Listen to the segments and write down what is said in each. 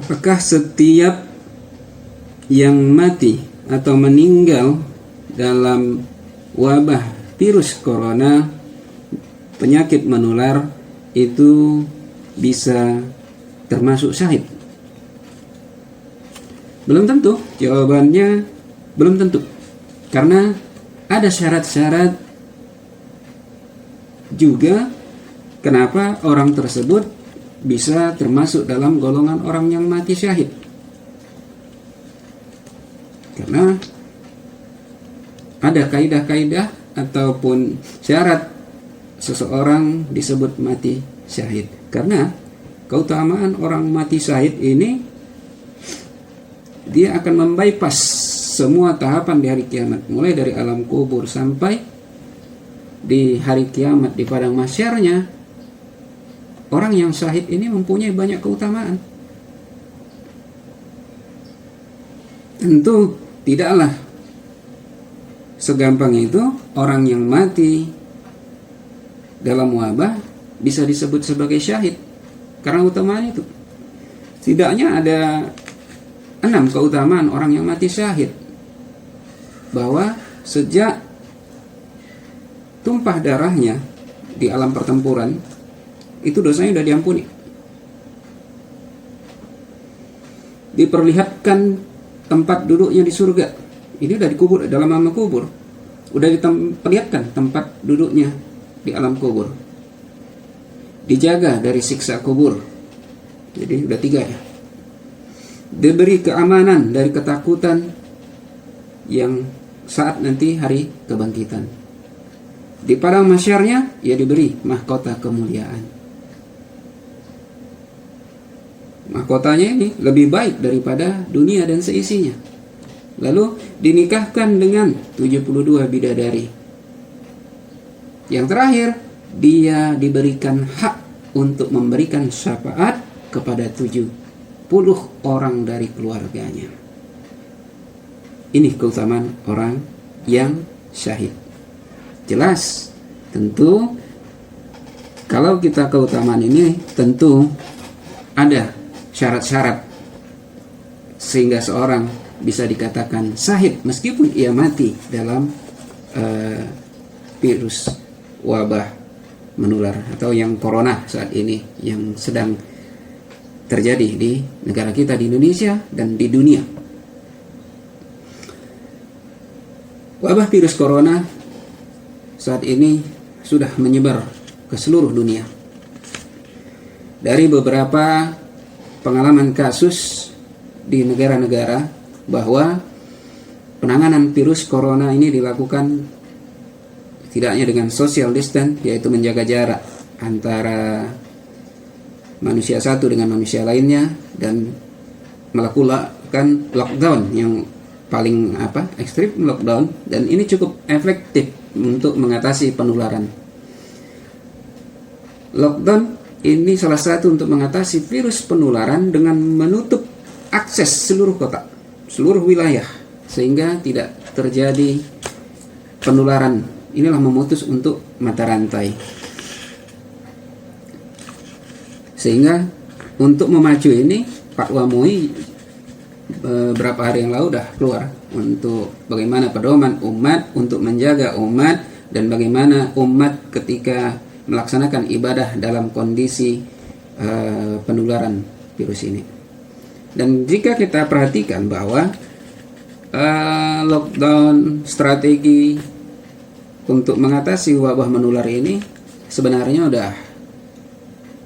Apakah setiap yang mati atau meninggal dalam wabah virus corona, penyakit menular, itu bisa termasuk syahid? Belum tentu. Jawabannya belum tentu, karena ada syarat-syarat juga kenapa orang tersebut bisa termasuk dalam golongan orang yang mati syahid. Karena ada kaidah-kaidah ataupun syarat seseorang disebut mati syahid. Karena keutamaan orang mati syahid ini, dia akan membypass semua tahapan di hari kiamat, mulai dari alam kubur sampai di hari kiamat di padang mahsyarnya. Orang yang syahid ini mempunyai banyak keutamaan. Tentu tidaklah segampang itu orang yang mati dalam wabah bisa disebut sebagai syahid karena keutamaan itu. Setidaknya ada 6 keutamaan orang yang mati syahid, bahwa sejak tumpah darahnya di alam pertempuran itu dosanya sudah diampuni. Diperlihatkan tempat duduknya di surga. Ini sudah dikubur dalam alam kubur. Sudah diperlihatkan tempat duduknya di alam kubur. Dijaga dari siksa kubur. Jadi sudah 3 ya. Diberi keamanan dari ketakutan yang saat nanti hari kebangkitan. Di padang mahsyarnya ia diberi mahkota kemuliaan. Mahkotanya ini lebih baik daripada dunia dan seisinya. Lalu dinikahkan dengan 72 bidadari. Yang terakhir, dia diberikan hak untuk memberikan syafaat kepada 70 orang dari keluarganya. Ini keutamaan orang yang syahid. Jelas, tentu kalau kita keutamaan ini tentu ada syarat-syarat sehingga seorang bisa dikatakan syahid meskipun ia mati dalam virus wabah menular atau yang corona saat ini yang sedang terjadi di negara kita, di Indonesia dan di dunia. Wabah virus corona saat ini sudah menyebar ke seluruh dunia. Dari beberapa pengalaman kasus di negara-negara bahwa penanganan virus corona ini dilakukan tidaknya dengan social distance, yaitu menjaga jarak antara manusia satu dengan manusia lainnya, dan melakukan lockdown yang paling ekstrim, lockdown, dan ini cukup efektif untuk mengatasi penularan. Lockdown ini salah satu untuk mengatasi virus penularan dengan menutup akses seluruh kota, seluruh wilayah, sehingga tidak terjadi penularan. Inilah memutus untuk mata rantai. Sehingga untuk memacu ini, Pak Wamui beberapa hari yang lalu sudah keluar untuk bagaimana pedoman umat untuk menjaga umat dan bagaimana umat ketika melaksanakan ibadah dalam kondisi penularan virus ini. Dan jika kita perhatikan bahwa lockdown strategi untuk mengatasi wabah menular ini sebenarnya sudah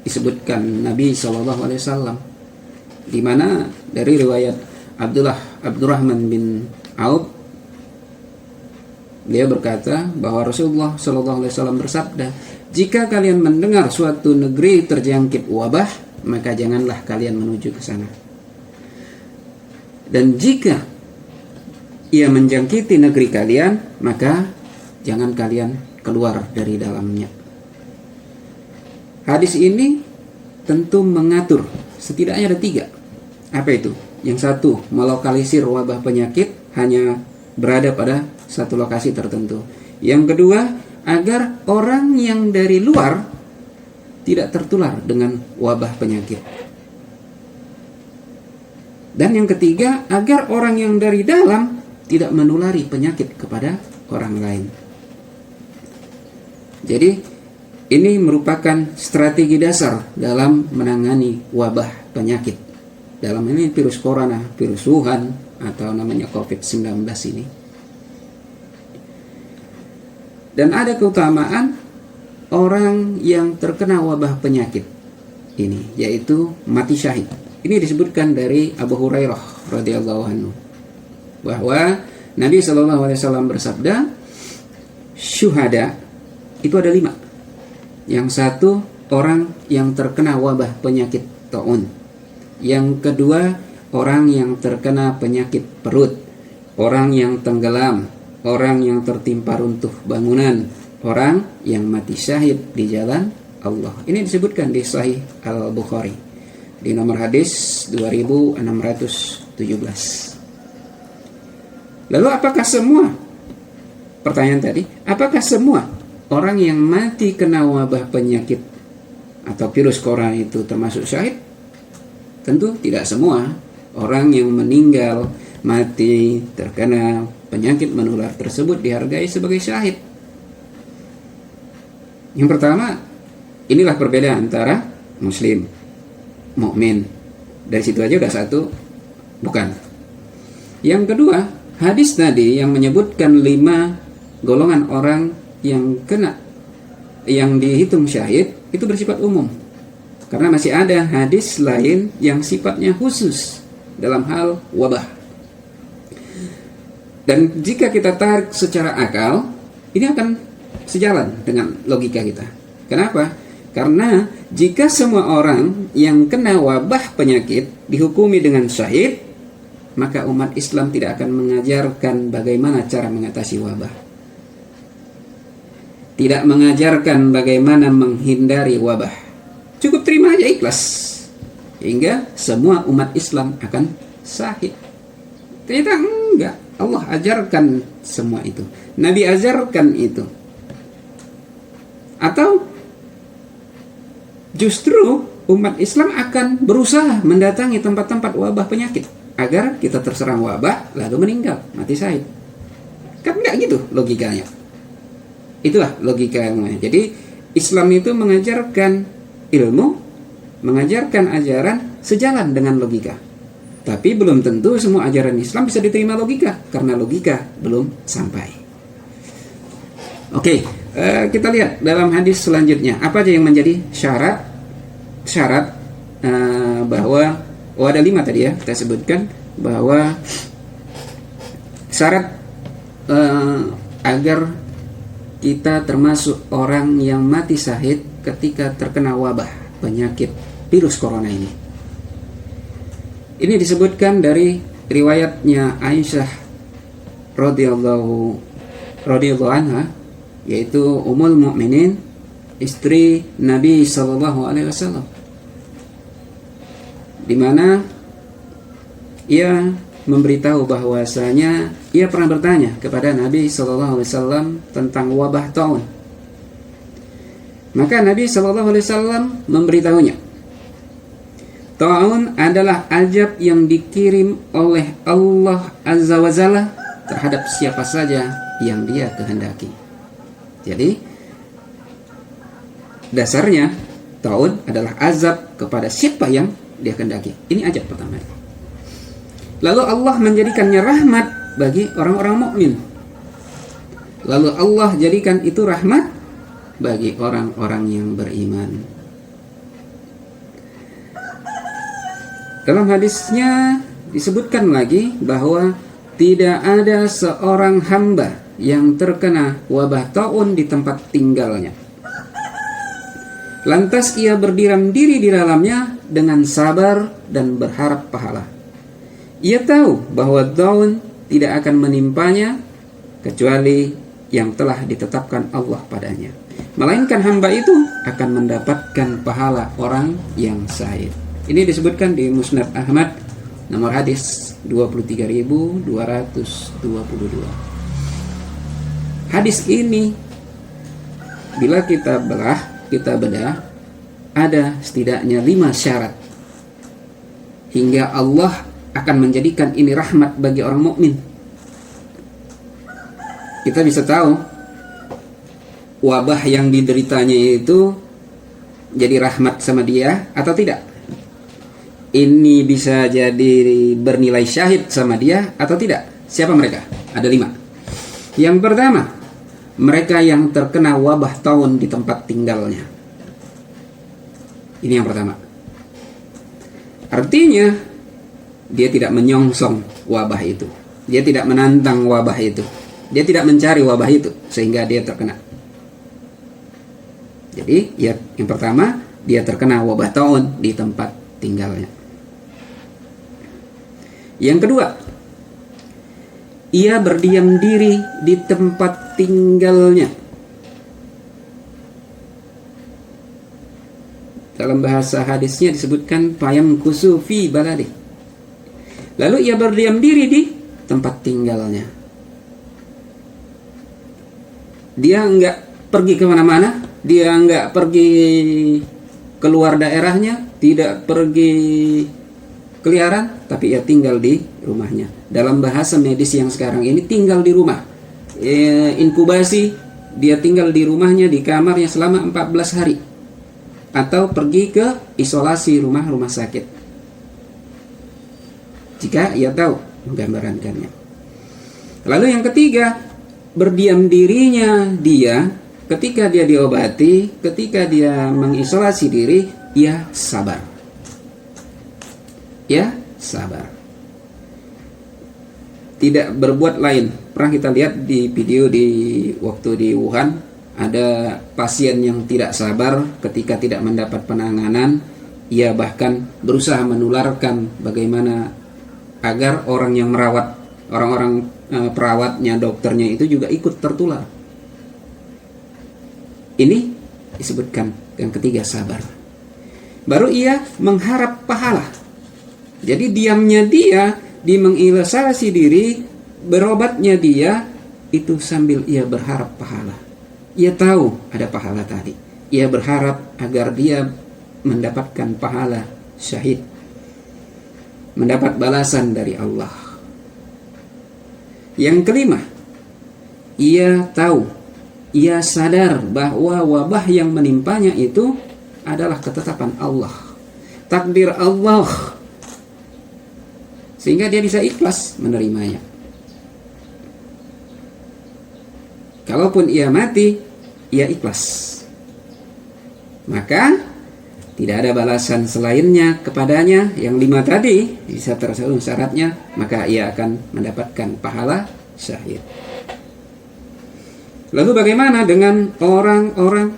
disebutkan Nabi SAW, di mana dari riwayat Abdurrahman bin Auf, dia berkata bahwa Rasulullah SAW bersabda, jika kalian mendengar suatu negeri terjangkit wabah, maka janganlah kalian menuju ke sana. Dan jika ia menjangkiti negeri kalian, maka jangan kalian keluar dari dalamnya. Hadis ini tentu mengatur setidaknya ada 3. Apa itu? Yang satu, melokalisir wabah penyakit hanya berada pada satu lokasi tertentu. Yang kedua, agar orang yang dari luar tidak tertular dengan wabah penyakit. Dan yang ketiga, agar orang yang dari dalam tidak menulari penyakit kepada orang lain. Jadi ini merupakan strategi dasar dalam menangani wabah penyakit. Dalam ini virus corona, virus Wuhan, atau namanya COVID-19 ini. Dan ada keutamaan orang yang terkena wabah penyakit ini, yaitu mati syahid. Ini disebutkan dari Abu Hurairah radhiyallahu anhu bahwa Nabi SAW bersabda, syuhada itu ada 5. Yang satu, orang yang terkena wabah penyakit taun. Yang kedua, orang yang terkena penyakit perut, orang yang tenggelam, orang yang tertimpa runtuh bangunan, orang yang mati syahid di jalan Allah. Ini disebutkan di Sahih Al-Bukhari di nomor hadis 2617. Lalu apakah semua, pertanyaan tadi, apakah semua orang yang mati kena wabah penyakit atau virus corona itu termasuk syahid? Tentu tidak semua. Orang yang meninggal, mati, terkena penyakit menular tersebut dihargai sebagai syahid. Yang pertama, inilah perbedaan antara muslim, mukmin. Dari situ aja udah satu, bukan. Yang kedua, hadis tadi yang menyebutkan 5 golongan orang yang kena, yang dihitung syahid, itu bersifat umum. Karena masih ada hadis lain yang sifatnya khusus dalam hal wabah. Dan jika kita tarik secara akal, ini akan sejalan dengan logika kita. Kenapa? Karena jika semua orang yang kena wabah penyakit dihukumi dengan syahid, maka umat Islam tidak akan mengajarkan bagaimana cara mengatasi wabah. Tidak mengajarkan bagaimana menghindari wabah. Cukup terima aja ikhlas. Hingga semua umat Islam akan syahid. Ternyata enggak. Allah ajarkan semua itu. Nabi ajarkan itu. Atau justru umat Islam akan berusaha mendatangi tempat-tempat wabah penyakit agar kita terserang wabah lalu meninggal, mati syahid. Kan enggak gitu logikanya. Itulah logika yang lain. Jadi Islam itu mengajarkan ilmu, mengajarkan ajaran sejalan dengan logika. Tapi belum tentu semua ajaran Islam bisa diterima logika, karena logika belum sampai. Oke, kita lihat dalam hadis selanjutnya apa aja yang menjadi syarat bahwa ada 5 tadi ya kita sebutkan, bahwa syarat agar kita termasuk orang yang mati syahid ketika terkena wabah penyakit virus corona ini. Ini disebutkan dari riwayatnya Aisyah radhiyallahu anha, yaitu Ummul Mukminin, istri Nabi sallallahu alaihi wasallam, di mana ia memberitahu bahwasanya ia pernah bertanya kepada Nabi sallallahu alaihi wasallam tentang wabah taun. Maka Nabi sallallahu alaihi wasallam memberitahunya, taun adalah azab yang dikirim oleh Allah Azza wa Jalla terhadap siapa saja yang Dia kehendaki. Jadi dasarnya taun adalah azab kepada siapa yang Dia kehendaki. Ini azab pertama. Lalu Allah menjadikannya rahmat bagi orang-orang mukmin. Lalu Allah jadikan itu rahmat bagi orang-orang yang beriman. Dalam hadisnya disebutkan lagi bahwa tidak ada seorang hamba yang terkena wabah taun di tempat tinggalnya, lantas ia berdiam diri di dalamnya dengan sabar dan berharap pahala. Ia tahu bahwa taun tidak akan menimpanya kecuali yang telah ditetapkan Allah padanya, melainkan hamba itu akan mendapatkan pahala orang yang syahid. Ini disebutkan di Musnad Ahmad nomor hadis 23.222. Hadis ini bila kita bedah, ada setidaknya 5 syarat hingga Allah akan menjadikan ini rahmat bagi orang mukmin. Kita bisa tahu wabah yang dideritanya itu jadi rahmat sama dia atau tidak. Ini bisa jadi bernilai syahid sama dia atau tidak. Siapa mereka? Ada 5. Yang pertama, mereka yang terkena wabah taun di tempat tinggalnya. Ini yang pertama. Artinya dia tidak menyongsong wabah itu. Dia tidak menantang wabah itu. Dia tidak mencari wabah itu sehingga dia terkena. Jadi ya, yang pertama, dia terkena wabah taun di tempat tinggalnya. Yang kedua, ia berdiam diri di tempat tinggalnya. Dalam bahasa hadisnya disebutkan payam kusu fi baladi. Lalu ia berdiam diri di tempat tinggalnya. Dia enggak pergi kemana-mana, dia enggak pergi keluar daerahnya, tidak pergi keliaran, tapi ia tinggal di rumahnya. Dalam bahasa medis yang sekarang ini, tinggal di rumah. Inkubasi, dia tinggal di rumahnya, di kamarnya selama 14 hari. Atau pergi ke isolasi rumah sakit. Jika ia tahu menggambarankannya. Lalu yang ketiga, berdiam dirinya dia ketika dia diobati, ketika dia mengisolasi diri, ia sabar. Ya, sabar. Tidak berbuat lain. Pernah kita lihat di video waktu di Wuhan, ada pasien yang tidak sabar ketika tidak mendapat penanganan. Ia bahkan berusaha menularkan bagaimana agar orang yang merawat, orang-orang perawatnya, dokternya itu juga ikut tertular. Ini disebutkan yang ketiga, sabar. Baru ia mengharap pahala. Jadi diamnya dia, di mengisolasi diri, berobatnya dia, itu sambil ia berharap pahala. Ia tahu ada pahala tadi. Ia berharap agar dia mendapatkan pahala syahid. Mendapat balasan dari Allah. Yang kelima, ia tahu, ia sadar bahwa wabah yang menimpanya itu adalah ketetapan Allah. Takdir Allah. Sehingga dia bisa ikhlas menerimanya. Kalaupun ia mati, ia ikhlas. Maka tidak ada balasan selainnya kepadanya. Yang 5 tadi bisa terpenuhi syaratnya, maka ia akan mendapatkan pahala syahid. Lalu bagaimana dengan orang-orang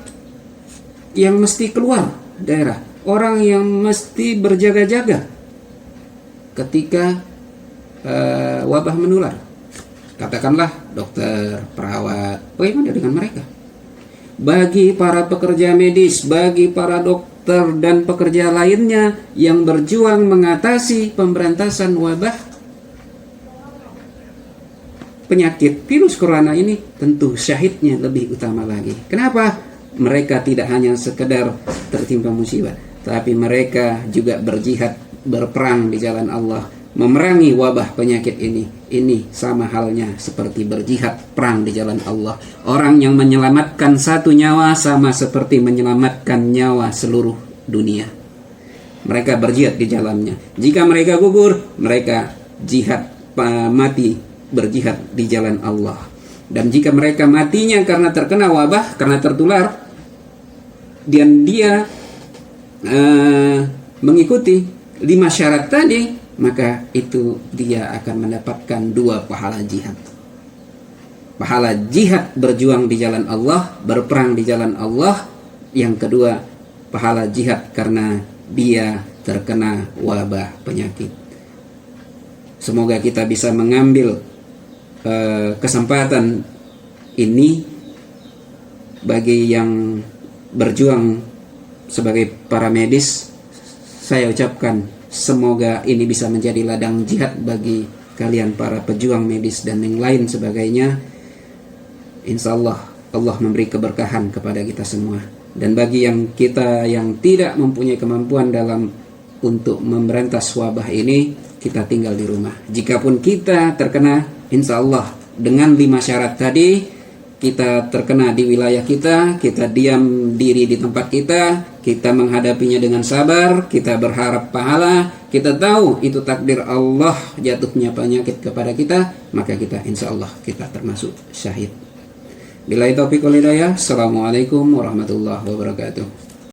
yang mesti keluar daerah? Orang yang mesti berjaga-jaga ketika wabah menular. Katakanlah dokter, perawat, bagaimana dengan mereka? Bagi para pekerja medis, bagi para dokter dan pekerja lainnya yang berjuang mengatasi pemberantasan wabah penyakit virus corona ini, tentu syahidnya lebih utama lagi. Kenapa? Mereka tidak hanya sekedar tertimpa musibah, tapi mereka juga berjihad, berperang di jalan Allah, memerangi wabah penyakit ini. Ini sama halnya seperti berjihad, perang di jalan Allah. Orang yang menyelamatkan satu nyawa sama seperti menyelamatkan nyawa seluruh dunia. Mereka berjihad di jalannya. Jika mereka gugur, mereka jihad, mati berjihad di jalan Allah. Dan jika mereka matinya karena terkena wabah, karena tertular, dan dia mengikuti 5 syarat tadi, maka itu dia akan mendapatkan 2 pahala jihad. Pahala jihad berjuang di jalan Allah, berperang di jalan Allah. Yang kedua, pahala jihad karena dia terkena wabah penyakit. Semoga kita bisa mengambil kesempatan ini bagi yang berjuang sebagai para medis. Saya ucapkan semoga ini bisa menjadi ladang jihad bagi kalian para pejuang medis dan yang lain sebagainya. Insya Allah Allah memberi keberkahan kepada kita semua. Dan bagi yang kita yang tidak mempunyai kemampuan dalam untuk memberantas wabah ini, kita tinggal di rumah. Jikapun kita terkena, insya Allah dengan 5 syarat tadi, kita terkena di wilayah kita diam diri di tempat kita menghadapinya dengan sabar, kita berharap pahala, kita tahu itu takdir Allah jatuhnya penyakit kepada kita, maka kita insya Allah kita termasuk syahid. Billahi taufiq wal hidayah. Assalamualaikum warahmatullahi wabarakatuh.